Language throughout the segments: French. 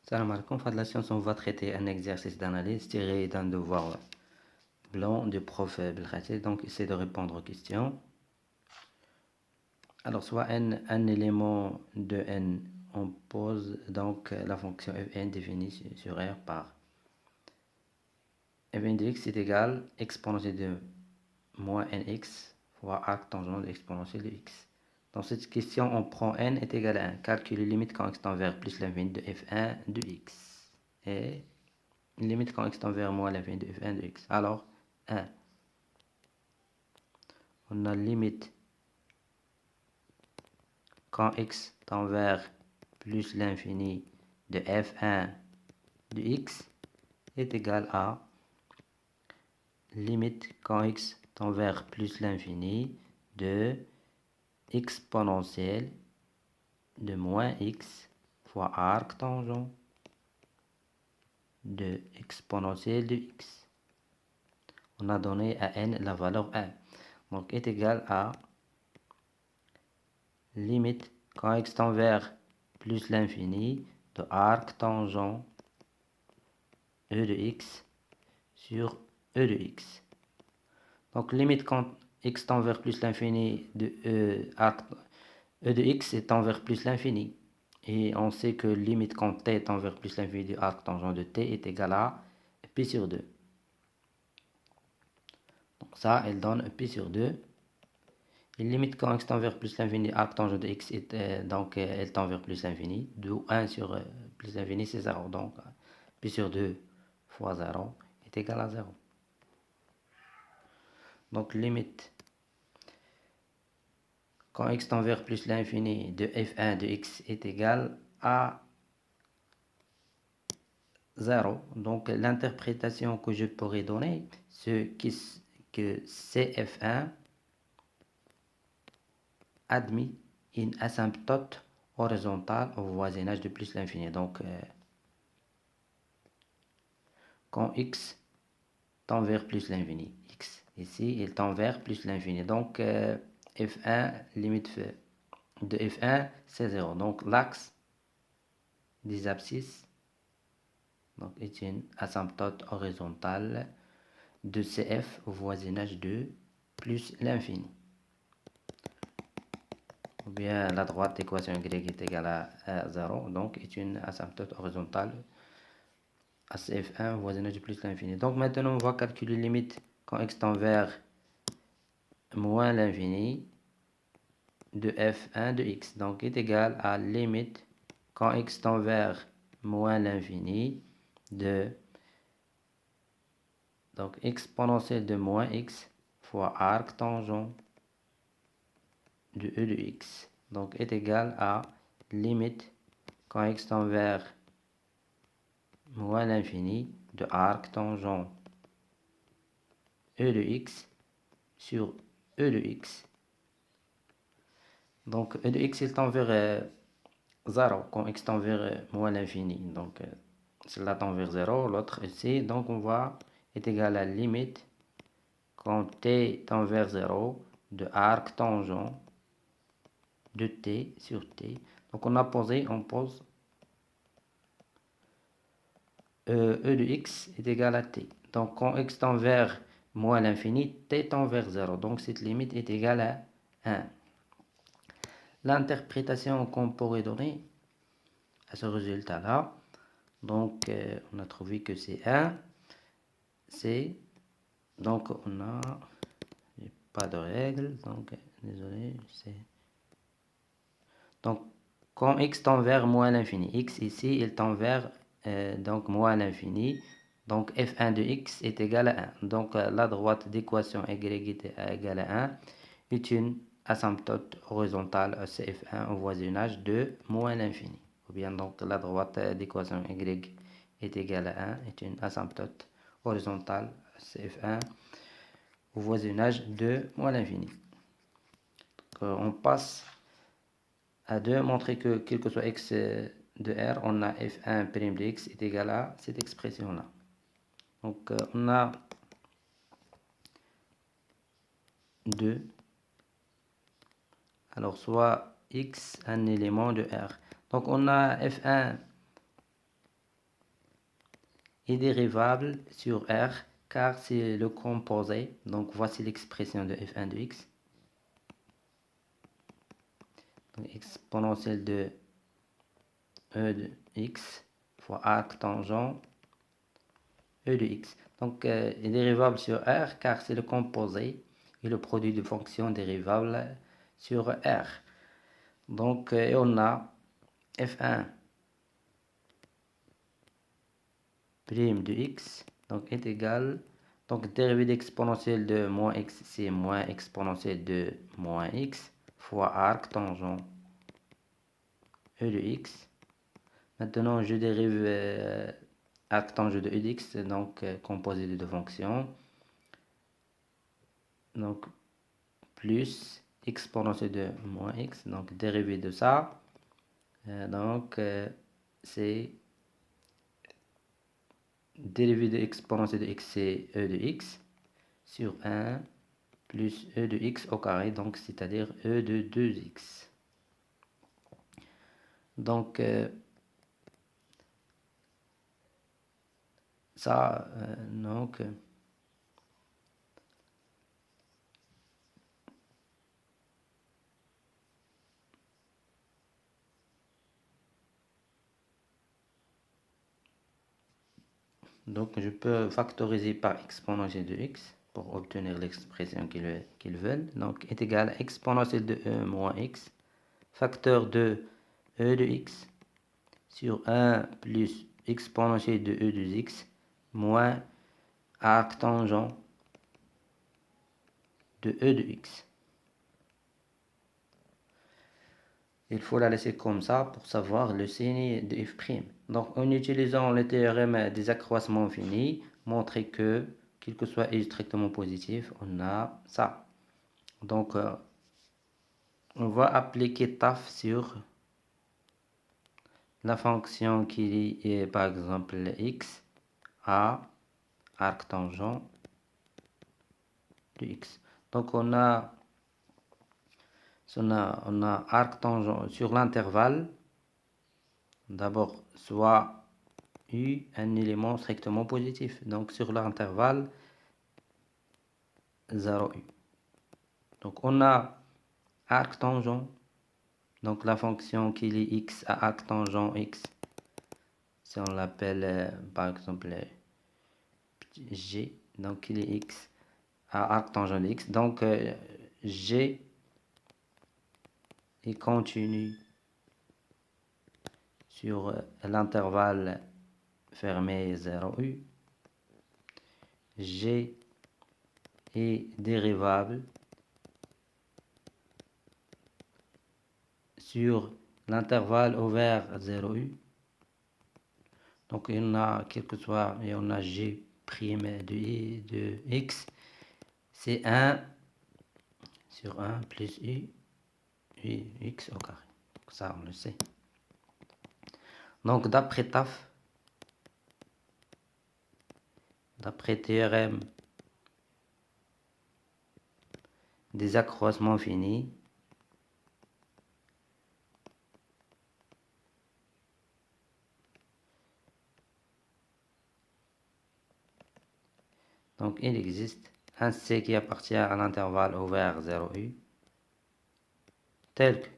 Salam alaikum, fin de la science, on va traiter un exercice d'analyse tiré d'un devoir blanc du prof Belkhatil. Donc, essayez de répondre aux questions. Alors, soit un élément de n, on pose donc la fonction fn définie sur R par fn de x est égal exponentielle de moins nx fois arc tangent de l'exponentielle de x. Dans cette question, on prend n est égal à 1. Calculer limite quand x tend vers plus l'infini de f1 de x. Et limite quand x tend vers moins l'infini de f1 de x. Alors, 1. On a limite quand x tend vers plus l'infini de f1 de x est égal à limite quand x tend vers plus l'infini de exponentielle de moins x fois arc tangent de exponentielle de x. On a donné à n la valeur 1. Donc est égal à limite quand x tend vers plus l'infini de arc tangent e de x sur e de x. Donc limite quand x tend vers plus l'infini de e de x est tend vers plus l'infini. Et on sait que limite quand t tend vers plus l'infini du arc tangent de t est égal à pi sur 2. Donc ça, elle donne pi sur 2. Et limite quand x tend vers plus l'infini, arc tangent de x est donc elle tend vers plus l'infini. 2 1 sur plus l'infini, c'est 0. Donc pi sur 2 fois 0 est égal à 0. Donc limite quand x tend vers plus l'infini de f1 de x est égal à 0. Donc l'interprétation que je pourrais donner, c'est que cf1 admet une asymptote horizontale au voisinage de plus l'infini. Donc quand x tend vers plus l'infini, x ici il tend vers plus l'infini. Donc f1 limite de f1 c'est 0. Donc l'axe des abscisses donc, est une asymptote horizontale de CF au voisinage de plus l'infini. Ou bien la droite d'équation y est égale à 0, donc est une asymptote horizontale à CF1 au voisinage de plus l'infini. Donc maintenant on va calculer limite quand x tend vers moins l'infini de f1 de x. Donc est égal à limite quand x tend vers moins l'infini de donc exponentielle de moins x fois arc tangent de e de x. Donc est égal à limite quand x tend vers moins l'infini de arc tangent e de x sur e de x. Donc e de x il tend vers 0 quand x tend vers moins l'infini. Donc cela tend vers 0, l'autre ici. Donc on va est égal à limite quand t tend vers 0 de arc tangent de t sur t. Donc on pose e de x est égal à t. Donc quand x tend vers moins l'infini, t tend vers 0. Donc cette limite est égale à 1. L'interprétation qu'on pourrait donner à ce résultat-là, donc on a trouvé que c'est 1, c'est, donc on a, pas de règle, donc désolé, c'est, donc quand x tend vers moins l'infini, x ici il tend vers donc moins l'infini, donc f1 de x est égal à 1. Donc la droite d'équation y est égale à 1 est une asymptote horizontale CF1 au voisinage de moins l'infini. Ou bien donc la droite d'équation y est égale à 1 est une asymptote horizontale CF1 au voisinage de moins l'infini. On passe à 2, montrer que quel que soit x de R, on a f1' de x est égal à cette expression-là. Donc on a 2. Alors soit x un élément de R. Donc on a f1 est dérivable sur R car c'est le composé. Donc voici l'expression de f1 de x. Donc, exponentielle de e de x fois arc tangent e de x. Donc est dérivable sur R car c'est le composé et le produit de fonctions dérivables sur R. Donc et on a f1 prime de x donc est égal, donc dérivée d'exponentielle de moins x, c'est moins exponentielle de moins x fois arc tangent e de x. Maintenant je dérive arc tangent de e de x, donc composé de deux fonctions, donc plus exponentielle de moins x, donc dérivée de ça, donc c'est dérivée de exponentielle de x, c'est e de x sur 1 plus e de x au carré, donc c'est-à-dire e de 2x. Donc ça, donc je peux factoriser par exponentielle de x pour obtenir l'expression qu'ils veulent. Donc est égal à exponentielle de e moins x, facteur de e de x sur 1 plus exponentielle de e de x moins arc tangent de e de x. Il faut la laisser comme ça pour savoir le signe de f'. Donc en utilisant le théorème des accroissements finis, montrer que quel que soit i strictement positif, on a ça. Donc on va appliquer taf sur la fonction qui est par exemple x à arc tangent de x. Donc on a arc tangent sur l'intervalle. D'abord, soit u un élément strictement positif. Donc sur l'intervalle 0u. Donc on a arc tangent. Donc la fonction qui lie x à arc tangent x. Si on l'appelle par exemple g. Donc qui lie x à arc tangent de x. Donc g est continu sur l'intervalle fermé 0u. G est dérivable sur l'intervalle ouvert 0u. Donc il y en a quel que soit, il y en a g' de x, c'est 1 sur 1 plus u x au carré. Donc ça on le sait. Donc d'après taf, d'après théorème des accroissements finis, donc il existe un C qui appartient à l'intervalle ouvert 0u, tel que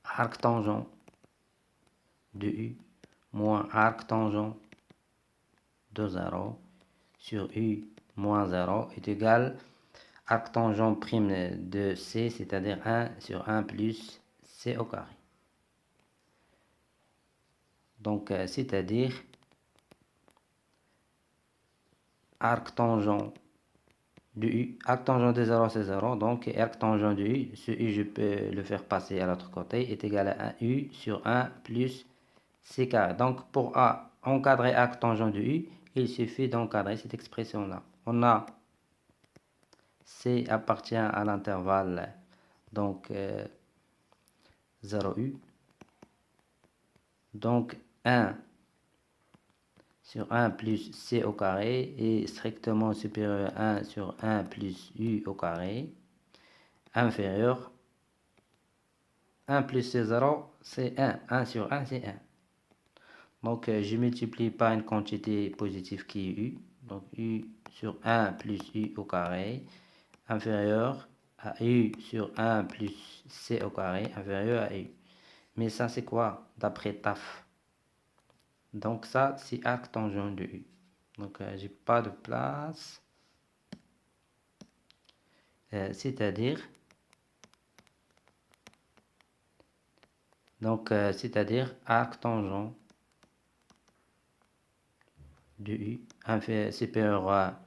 arc tangent de u moins arc tangent de 0 sur u moins 0 est égal à arc tangent prime de c, c'est-à-dire 1 sur 1 plus c au carré. Donc c'est-à-dire arc tangent de u, arc tangent de 0 c'est 0, donc arc tangent de u, ce u je peux le faire passer à l'autre côté, est égal à 1 u sur 1 plus c carré. Donc pour encadrer arc tangent de u, il suffit d'encadrer cette expression-là. On a c appartient à l'intervalle donc 0u, donc 1 sur 1 plus c au carré est strictement supérieur à 1 sur 1 plus u au carré, inférieur 1 plus C0, c'est 1. 1 sur 1, c'est 1. Donc, je multiplie par une quantité positive qui est U. Donc, U sur 1 plus U au carré, inférieur à U sur 1 plus C au carré, inférieur à U. Mais ça, c'est quoi d'après TAF? Donc, ça, c'est arc tangent de U. Donc, j'ai pas de place. C'est-à-dire arc tangent de U supérieur à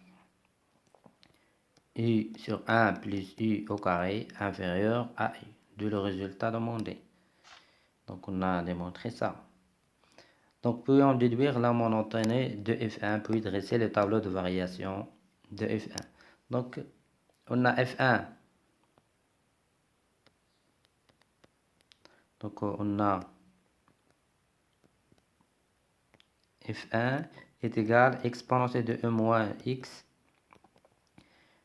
U sur 1 plus U au carré inférieur à U, d'où le résultat demandé. Donc on a démontré ça. Donc puis en déduire la monotonie de F1 puis dresser le tableau de variation de F1. Donc on a F1. Donc on a F1 est égal à exponentielle de E moins X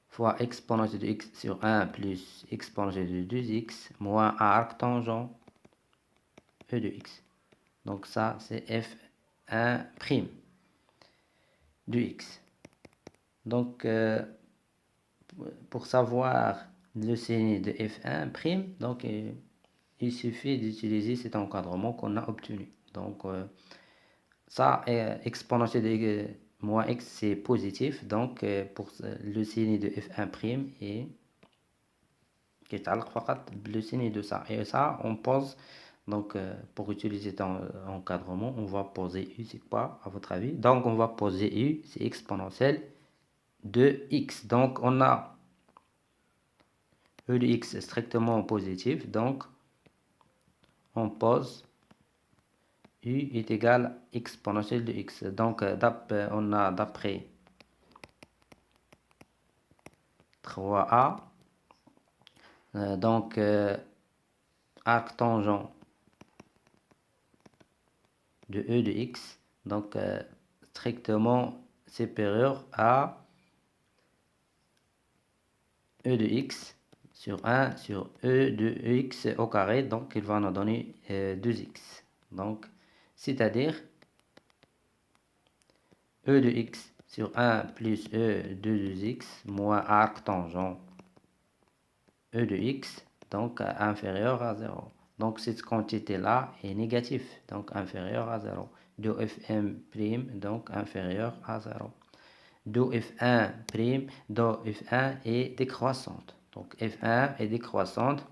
fois exponentielle de X sur 1 plus exponentielle de 2X moins arc tangent E de X. Donc ça c'est F1' de X. Donc pour savoir le signe de F1', donc il suffit d'utiliser cet encadrement qu'on a obtenu. Donc ça exponentielle de moins x c'est positif, donc pour le signe de F1' et le signe de ça. Et ça on pose, donc pour utiliser cet encadrement, on va poser U, c'est quoi à votre avis? Donc on va poser U, c'est exponentielle de x. Donc on a E de x strictement positif, donc on pose U est égal à exponentielle de x. Donc on a d'après 3a, donc arc tangent de E de x, donc strictement supérieur à E de x sur 1 sur E de x au carré, donc il va nous donner 2x. Donc, c'est-à-dire E de x sur 1 plus E de 2x moins arc tangent E de x, donc inférieur à 0. Donc cette quantité-là est négative, donc inférieur à 0. Do Fm', donc inférieur à 0. Do F1', do F1 est décroissante. Donc F1 est décroissante.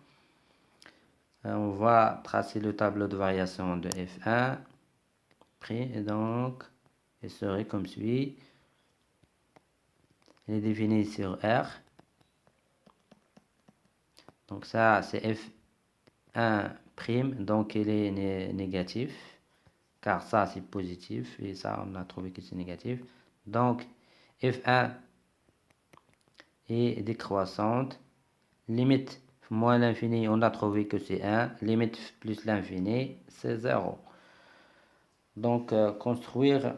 On va tracer le tableau de variation de F1', et donc il serait comme suit. Il est défini sur R. Donc ça c'est F1', donc il est négatif, car ça c'est positif, et ça on a trouvé que c'est négatif. Donc F1 est décroissante. Limite moins l'infini, on a trouvé que c'est 1. Limite plus l'infini, c'est 0. Donc construire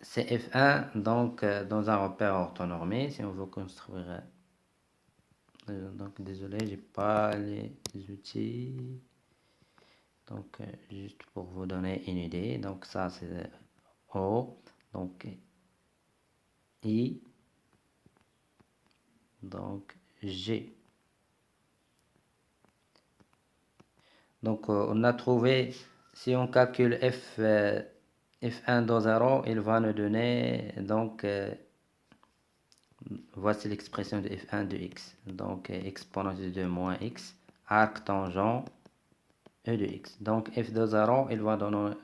CF1 donc dans un repère orthonormé, si on veut construire. Donc désolé, j'ai pas les outils. Donc juste pour vous donner une idée, donc ça c'est O, donc I, donc G. Donc on a trouvé, si on calcule F1 dans 0, il va nous donner, donc voici l'expression de F1 de x. Donc exponentielle de moins x, arc tangent E de x. Donc F de 0, il va donner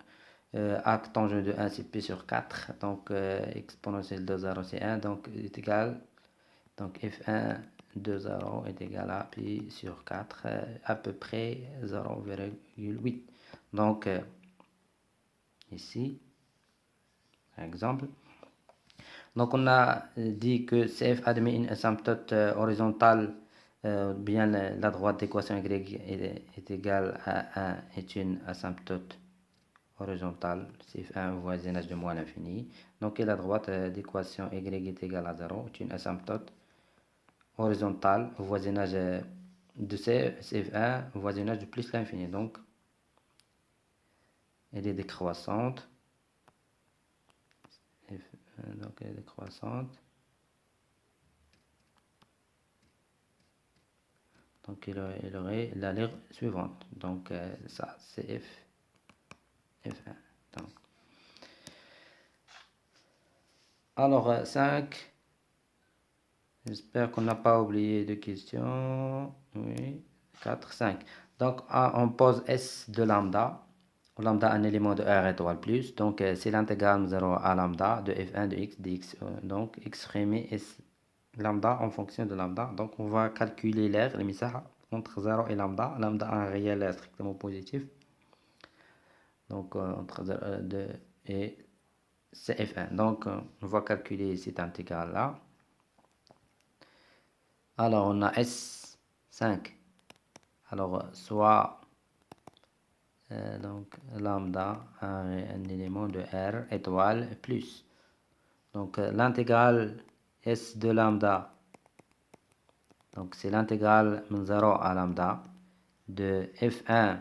arc tangent de 1, c'est pi sur 4. Donc exponentielle de 0, c'est 1. Donc est égal, donc F1 de 0 est égal à pi sur 4, à peu près 0,8. Donc ici, par exemple. Donc on a dit que CF admet une asymptote horizontale, bien la droite d'équation Y est égale à 1 est une asymptote horizontale, CF1 voisinage de moins l'infini. Donc et la droite d'équation Y est égale à 0 est une asymptote horizontale, voisinage de CF1 voisinage de plus l'infini. Donc, elle est décroissante. Donc, elle est décroissante. Donc, il aurait l'allure suivante. Donc, ça, c'est F1. Donc. Alors, 5. J'espère qu'on n'a pas oublié de questions. Oui, 4, 5. Donc, on pose S de lambda. Lambda, un élément de R étoile plus. Donc, c'est l'intégrale 0 à lambda de F1 de x dx. Donc, exprimer S lambda en fonction de lambda. Donc, on va calculer l'air, l'émissaire, entre 0 et lambda. Lambda, un réel strictement positif. Donc, entre 2 et c'est F1. Donc, on va calculer cette intégrale-là. Alors, on a S5. Alors, soit donc lambda, un élément de R étoile plus. Donc, l'intégrale S de lambda, donc c'est l'intégrale de 0 à lambda de F1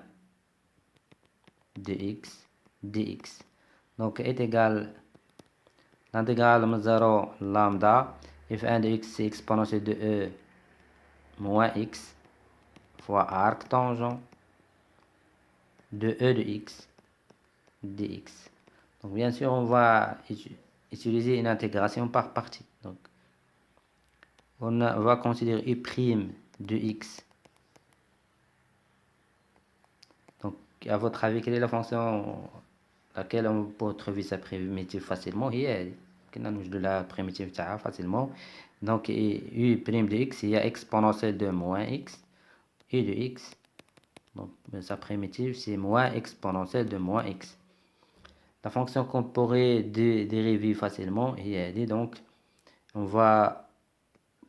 de x dx. Donc, est égal l'intégrale de 0 lambda F1 de x, c'est exponentielle de E moins x fois arc tangent de E de x dx. Donc bien sûr, on va utiliser une intégration par partie. Donc on va considérer U' de x. Donc à votre avis, quelle est la fonction laquelle on peut trouver sa primitive facilement? هي كنا نوجدوا la primitive تاعها facilement. Donc U' de x, il y a exponentielle de moins x et de x. Donc sa primitive, c'est moins exponentielle de moins x. La fonction qu'on pourrait dériver facilement, et donc on va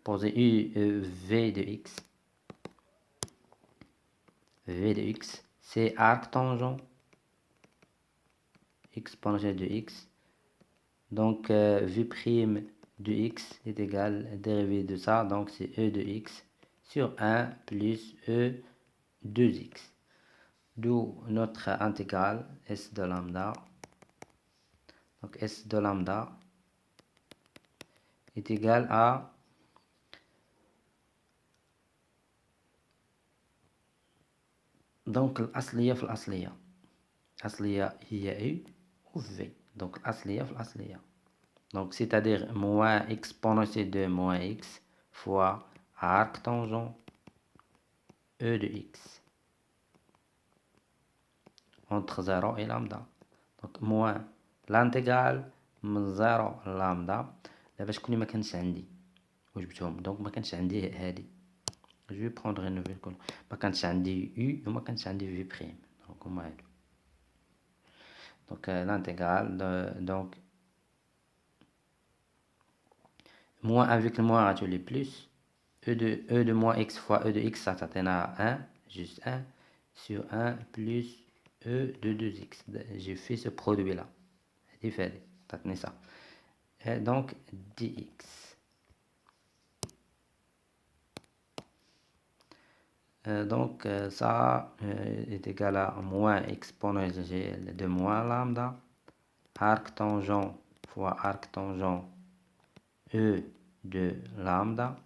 poser v de x. V de x, c'est arc tangent exponentielle de x. Donc v' de x est égal à dérivée de ça, donc c'est e de x sur 1 plus e 2x. D'où notre intégrale s de lambda. Donc S de lambda est égal à donc الأصلية في الأصلية. الأصلية هي U ou V. Donc الأصلية في الأصلية. Donc c'est-à-dire moins exponentielle de moins x fois arc tangent E de x entre 0 et lambda. Donc moins l'intégrale من 0 لامدا. دابا شكون اللي ما كانش عندي وجبتهم؟ دونك ما كانش عندي هادي. Je vais prendre une nouvelle colonne. ما كانش عندي U وما كانش عندي V'. Donc هما هادو. Donc l'intégrale donc moins avec le moins radiolé plus e de moins x fois e de x, ça t'atteint à 1, juste 1 sur 1 plus e de 2x. J'ai fait ce produit là. C'est fait, t'atteins ça. Et donc dx. Donc ça est égal à moins exponentielle de moins lambda arc tangent fois arc tangent E de lambda.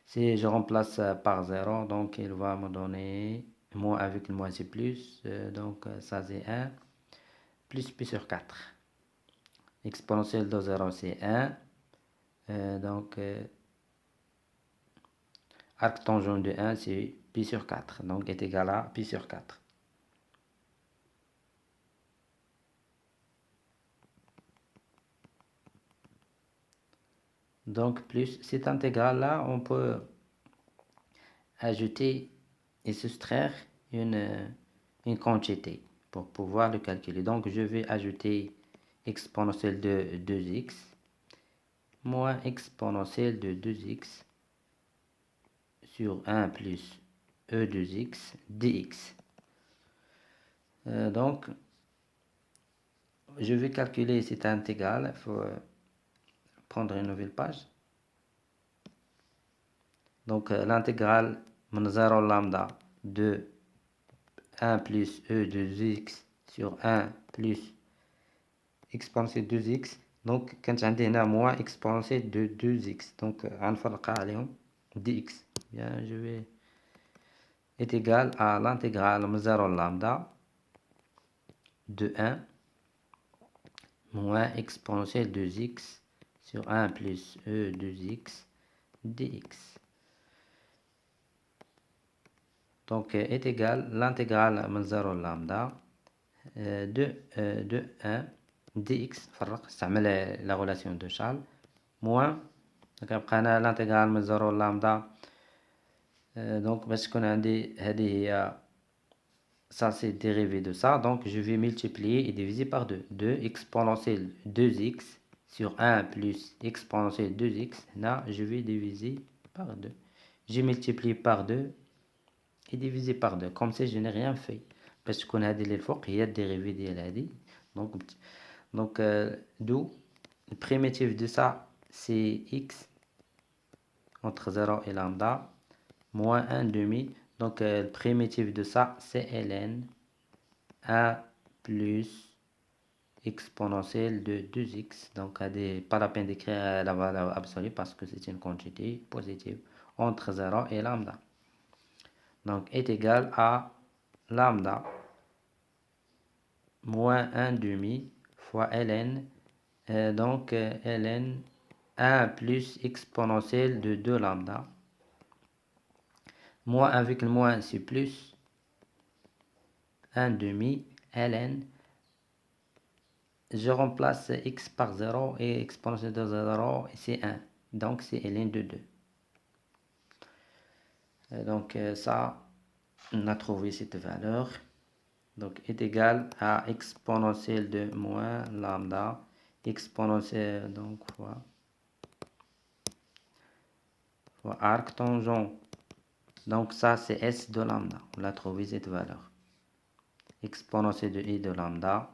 Si je remplace par 0, donc il va me donner moins avec le moins c'est plus, donc ça c'est 1 plus pi sur 4. Exponentielle de 0 c'est 1, donc arc tangent de 1 c'est pi sur 4, donc est égal à pi sur 4. Donc plus cette intégrale là, on peut ajouter et soustraire une quantité pour pouvoir le calculer. Donc je vais ajouter exponentielle de 2x moins exponentielle de 2x sur 1 plus e 2x dx. Donc je vais calculer cette intégrale. Il faut prendre une nouvelle page. Donc l'intégrale من 0 lambda de 1 plus e de x sur 1 plus exponentielle 2x. Donc كانت عندي هنا moins exponentielle de 2x. Donc غنفرقها عليهم dx. Bien, je vais est égal à l'intégrale من 0 lambda de 1 moins exponentielle 2x sur 1 plus e 2x dx. Donc est égal l'intégrale من 0 lambda de 1 dx فرق استعمل la relation de Charles moins كيبقى هنا l'intégrale من 0 lambda donc باش تكون عندي هذه هي ça c'est dérivé de ça, donc je vais multiplier et diviser par 2. 2 exponentielle 2x sur 1 plus exponentielle 2x. Là, je vais diviser par 2. Je multiplie par 2 et diviser par 2. Comme ça, je n'ai rien fait. Parce qu'on a dit les fois qu'il y a dérivé de la donc d'où le primitif de ça, c'est x entre 0 et lambda moins 1 demi. Donc, le primitif de ça, c'est ln 1 plus exponentielle de 2x. Donc, pas la peine d'écrire la valeur absolue parce que c'est une quantité positive entre 0 et lambda. Donc, est égal à lambda moins 1 demi fois ln. Donc, ln 1 plus exponentielle de 2 lambda. Moins avec le moins, c'est plus 1 demi ln. Je remplace x par 0 et exponentielle de 0, c'est 1. Donc, c'est ln de 2. Donc, ça, on a trouvé cette valeur. Donc, est égal à exponentielle de moins lambda, exponentielle, donc, fois arc tangent. Donc, ça, c'est s de lambda. On a trouvé cette valeur. Exponentielle de i de lambda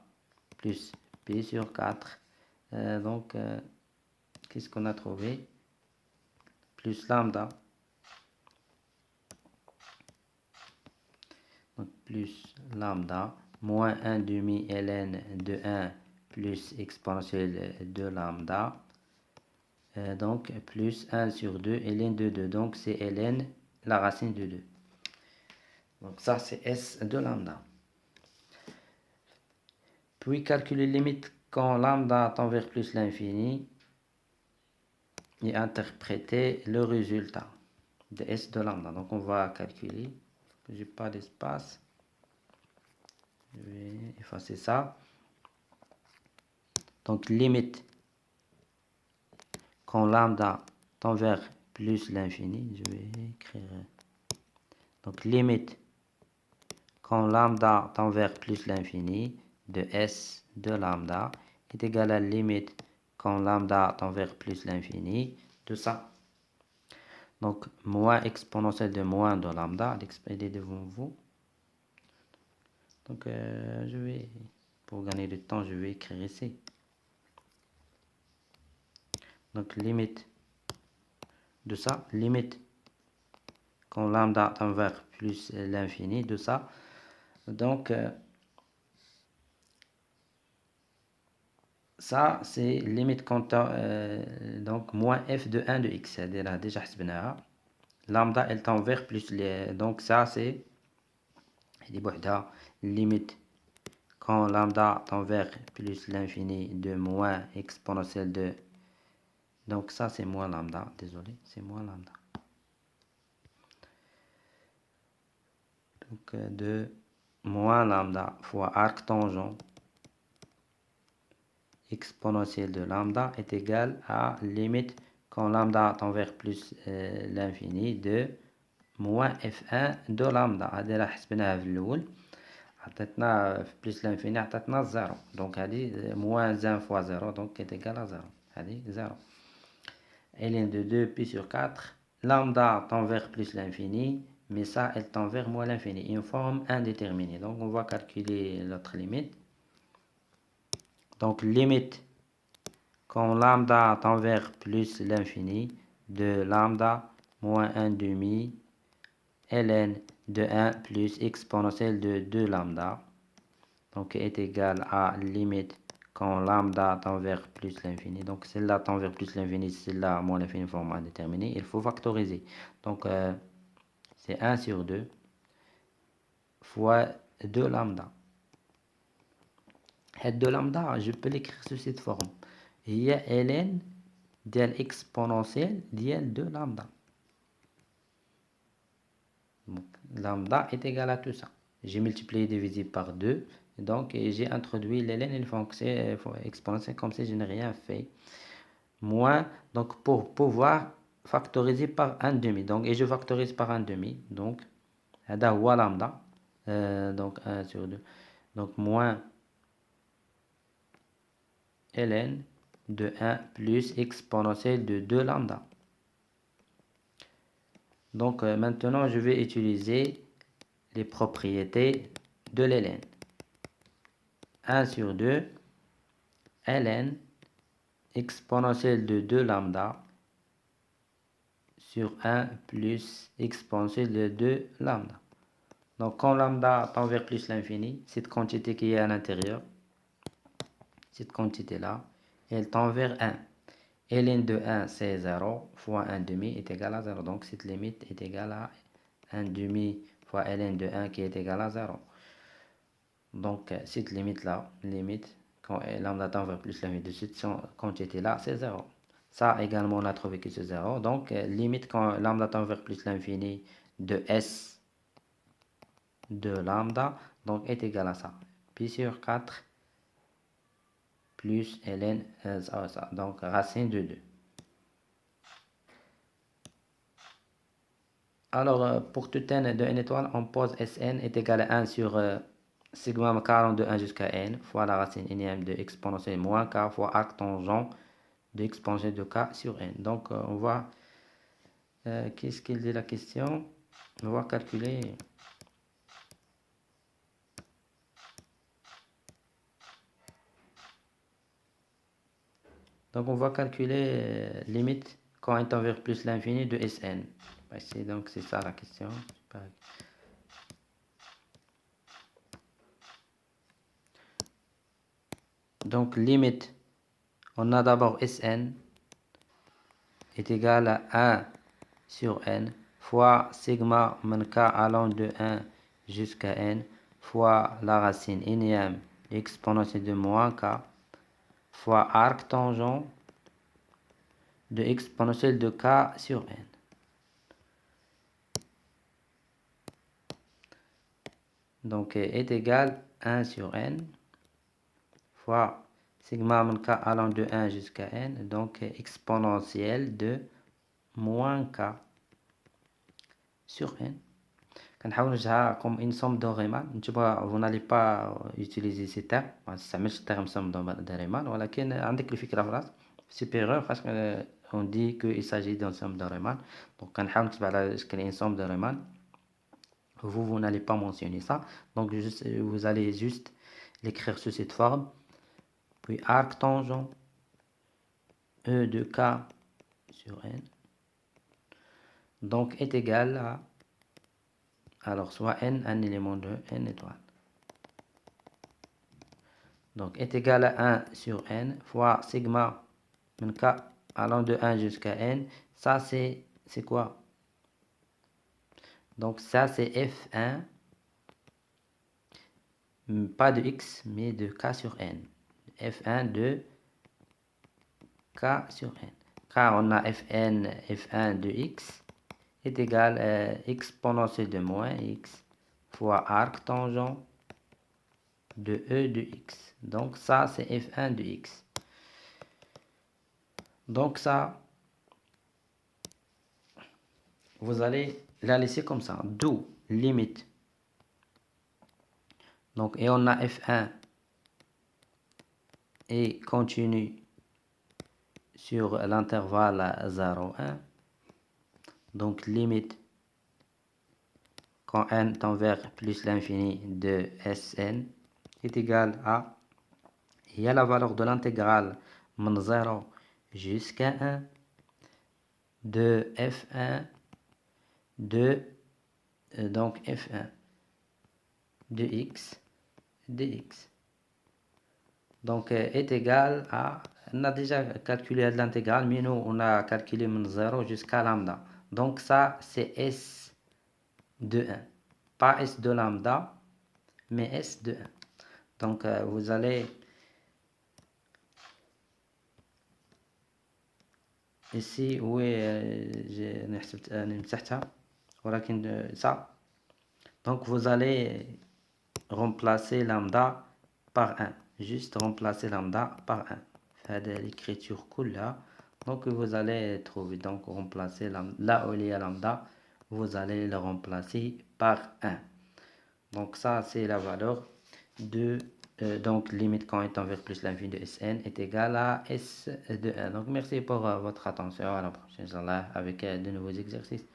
plus p sur 4. Donc, qu'est-ce qu'on a trouvé? Plus lambda. Donc, plus lambda moins 1 demi ln de 1 plus exponentielle de lambda. Donc, plus 1 sur 2 ln de 2. Donc, c'est ln la racine de 2. Donc, ça, c'est s de lambda. Puis, calculer les limites quand lambda tend vers plus l'infini et interpréter le résultat de s de lambda. Donc, on va calculer. J'ai pas d'espace. Je vais effacer ça. Donc, limite quand lambda tend vers plus l'infini, je vais écrire. Donc, limite quand lambda tend vers plus l'infini de s de lambda est égal à la limite quand lambda tend vers plus l'infini de ça. Donc, moins exponentielle de moins de lambda, elle est devant vous. Donc, je vais, pour gagner du temps, je vais écrire ici. Donc, limite de ça, limite quand lambda tend vers plus l'infini de ça. Donc, ça, c'est limite quand donc moins f de 1 de x. C'est-à-dire, déjà, lambda, elle tend vers plus les. Donc, ça, c'est limite quand lambda tend vers plus l'infini de moins exponentielle de. Donc, ça, c'est moins lambda. Désolé, c'est moins lambda. Donc, de moins lambda fois arc tangent exponentielle de lambda est égal à limite quand lambda tend vers plus l'infini de moins f1 de lambda. هذه راه حسبناها في الأول عطاتنا plus l'infini عطاتنا 0. Donc هذه moins 1 fois 0 donc est égal à 0. هذه 0. ln de 2 pi sur 4. Lambda tend vers plus l'infini, mais ça elle tend vers moins l'infini. Une forme indéterminée. Donc on va calculer notre limite. Donc, limite quand lambda tend vers plus l'infini de lambda moins 1 demi ln de 1 plus exponentielle de 2 lambda, donc est égal à limite quand lambda tend vers plus l'infini. Donc celle-là tend vers plus l'infini, celle-là moins l'infini, forme indéterminée. Il faut factoriser. Donc c'est 1 sur 2 fois 2 lambda. Et 2 lambda, je peux l'écrire sous cette forme. Il y a ln ديال exponentielle ديال 2 lambda. Donc, lambda est égal à tout ça. J'ai multiplié et divisé par 2. Donc, j'ai introduit ln une fonction exponentielle comme si je n'ai rien fait. Moins, donc pour pouvoir factoriser par 1 demi. Donc, et je factorise par 1 demi. Donc, هذا هو lambda. Donc, 1 sur 2. Donc, moins ln de 1 plus exponentielle de 2 lambda. Donc maintenant, je vais utiliser les propriétés de ln. 1 sur 2, ln exponentielle de 2 lambda sur 1 plus exponentielle de 2 lambda. Donc quand lambda tend vers plus l'infini, cette quantité qui est à l'intérieur, cette quantité-là, elle tend vers 1. ln de 1, c'est 0, fois 1 demi est égal à 0. Donc cette limite est égale à 1 demi fois ln de 1 qui est égal à 0. Donc cette limite-là, limite, quand lambda tend vers plus l'infini de cette quantité-là, c'est 0. Ça également, on a trouvé que c'est 0. Donc limite quand lambda tend vers plus l'infini de s de lambda, donc est égal à ça. Pi sur 4 plus ln, ça. Donc racine de 2. Alors, pour tout n de n étoile, on pose Sn est égal à 1 sur sigma 40 de 1 jusqu'à n fois la racine énième de exponentielle moins k fois arc tangent de exponentielle de k sur n. Donc, on va... qu'est-ce qu'il dit la question? On va calculer... Donc, on va calculer limite quand n tend vers plus l'infini de Sn. Donc, c'est ça la question. Donc, limite, on a d'abord Sn est égal à 1 sur n fois sigma min k allant de 1 jusqu'à n fois la racine énième exponentielle de moins k fois arc tangent de exponentielle de k sur n. Donc est égal à 1 sur n fois sigma min k allant de 1 jusqu'à n, donc exponentielle de moins k sur n. Comme une somme de Riemann. Vous n'allez pas utiliser ces termes. Ça le terme somme de Riemann. ولكن عندك الفكرة في راسك supérieur parce qu'on dit qu'il s'agit d'une somme de Riemann. Donc كنحاول نكتب على شكل une somme de Riemann. Vous n'allez pas mentionner ça. Donc vous allez juste l'écrire sous cette forme. Puis arc tangent E de k sur n. Donc est égal à, alors soit n un élément de n étoile. Donc est égal à 1 sur n fois sigma min k allant de 1 jusqu'à n. Ça c'est quoi? Donc ça c'est f1, pas de x mais de k sur n. f1 de k sur n. Car on a f1 de x est égal à exponentielle de moins x fois arc tangent de e de x. Donc ça c'est f1 de x. Donc ça, vous allez la laisser comme ça. D'où limite. Donc et on a f1 et continue sur l'intervalle 0, 1. Donc limite quand n tend vers plus l'infini de Sn est égal à, il y a la valeur de l'intégrale min 0 jusqu'à 1 de f1 de donc f1 de x dx. Donc est égal à, on a déjà calculé l'intégrale, mais nous on a calculé de 0 jusqu'à lambda. Donc ça c'est s de 1, pas s de lambda, mais s de 1. Donc vous allez ici, oui, j'ai مسحتها ولكن ça. Donc vous allez remplacer lambda par 1, juste remplacer lambda par 1. Faire l'écriture كلها. Donc vous allez trouver, donc remplacer là où il y a lambda, vous allez le remplacer par 1. Donc ça c'est la valeur de donc limite quand étant vers plus l'infini de Sn est égal à S de 1. Donc merci pour votre attention. À la prochaine, avec de nouveaux exercices.